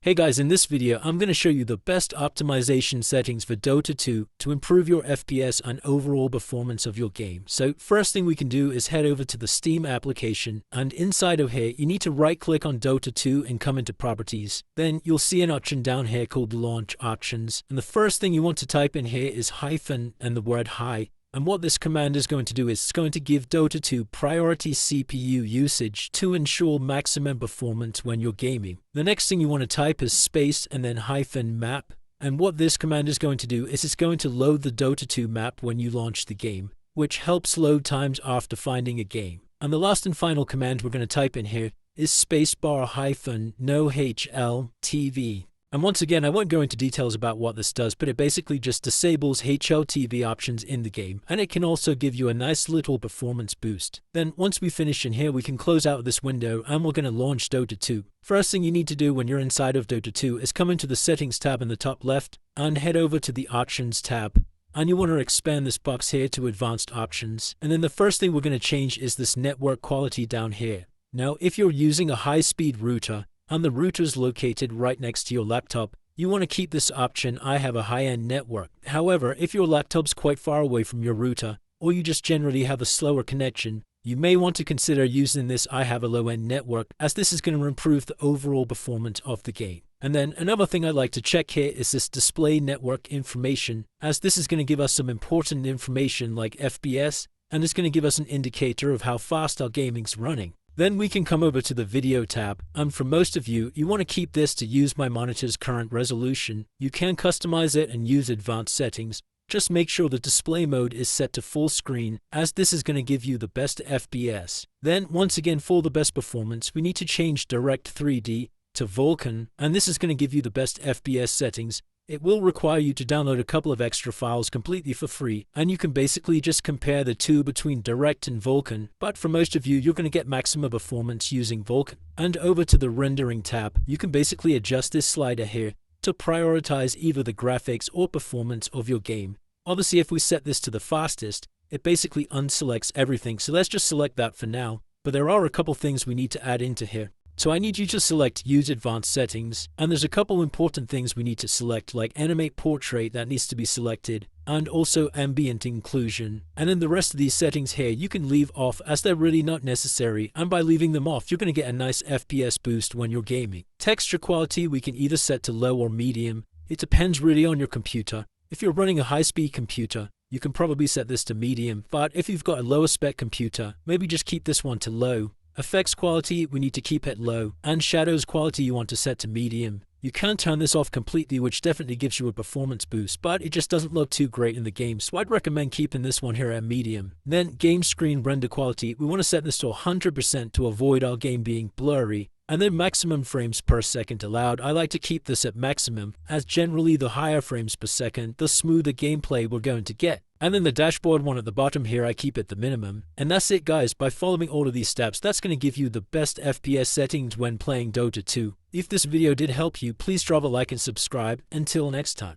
Hey guys, in this video I'm going to show you the best optimization settings for Dota 2 to improve your FPS and overall performance of your game. So first thing we can do is head over to the Steam application, and inside of here you need to right click on Dota 2 and come into properties. Then you'll see an option down here called launch options, and the first thing you want to type in here is hyphen and the word high. And what this command is going to do is it's going to give Dota 2 priority CPU usage to ensure maximum performance when you're gaming. The next thing you want to type is space and then hyphen map. And what this command is going to do is it's going to load the Dota 2 map when you launch the game, which helps load times after finding a game. And the last and final command we're going to type in here is spacebar hyphen no HLTV. And once again, I won't go into details about what this does, but it basically just disables HLTV options in the game, and it can also give you a nice little performance boost. Then once we finish in here, we can close out this window and we're going to launch Dota 2. First thing you need to do when you're inside of Dota 2 is come into the settings tab in the top left and head over to the options tab. And you want to expand this box here to advanced options. And then the first thing we're going to change is this network quality down here. Now, if you're using a high-speed router, and the router is located right next to your laptop, you want to keep this option, I have a high-end network. However, if your laptop's quite far away from your router, or you just generally have a slower connection, you may want to consider using this I have a low-end network, as this is going to improve the overall performance of the game. And then another thing I'd like to check here is this display network information, as this is going to give us some important information like FPS, and it's going to give us an indicator of how fast our gaming's running. Then we can come over to the video tab, and for most of you, you want to keep this to use my monitor's current resolution. You can customize it and use advanced settings. Just make sure the display mode is set to full screen, as this is going to give you the best FPS. Then once again, for the best performance, we need to change Direct 3D to Vulkan, and this is going to give you the best FPS settings. It will require you to download a couple of extra files completely for free, and you can basically just compare the two between Direct and Vulkan, but for most of you, you're going to get maximum performance using Vulkan. And over to the rendering tab, you can basically adjust this slider here to prioritize either the graphics or performance of your game. Obviously, if we set this to the fastest, it basically unselects everything, so let's just select that for now, but there are a couple things we need to add into here. So I need you to select Use Advanced Settings, and there's a couple important things we need to select, like Animate Portrait that needs to be selected, and also Ambient Inclusion. And then the rest of these settings here you can leave off, as they're really not necessary, and by leaving them off you're going to get a nice FPS boost when you're gaming. Texture quality we can either set to low or medium. It depends really on your computer. If you're running a high-speed computer, you can probably set this to medium, but if you've got a lower spec computer, maybe just keep this one to low. Effects quality we need to keep it low, and shadows quality you want to set to medium. You can turn this off completely, which definitely gives you a performance boost, but it just doesn't look too great in the game, so I'd recommend keeping this one here at medium. Then game screen render quality, we want to set this to 100% to avoid our game being blurry. And then maximum frames per second allowed, I like to keep this at maximum, as generally the higher frames per second, the smoother gameplay we're going to get. And then the dashboard one at the bottom here, I keep at the minimum. And that's it guys, by following all of these steps, that's going to give you the best FPS settings when playing Dota 2. If this video did help you, please drop a like and subscribe. Until next time.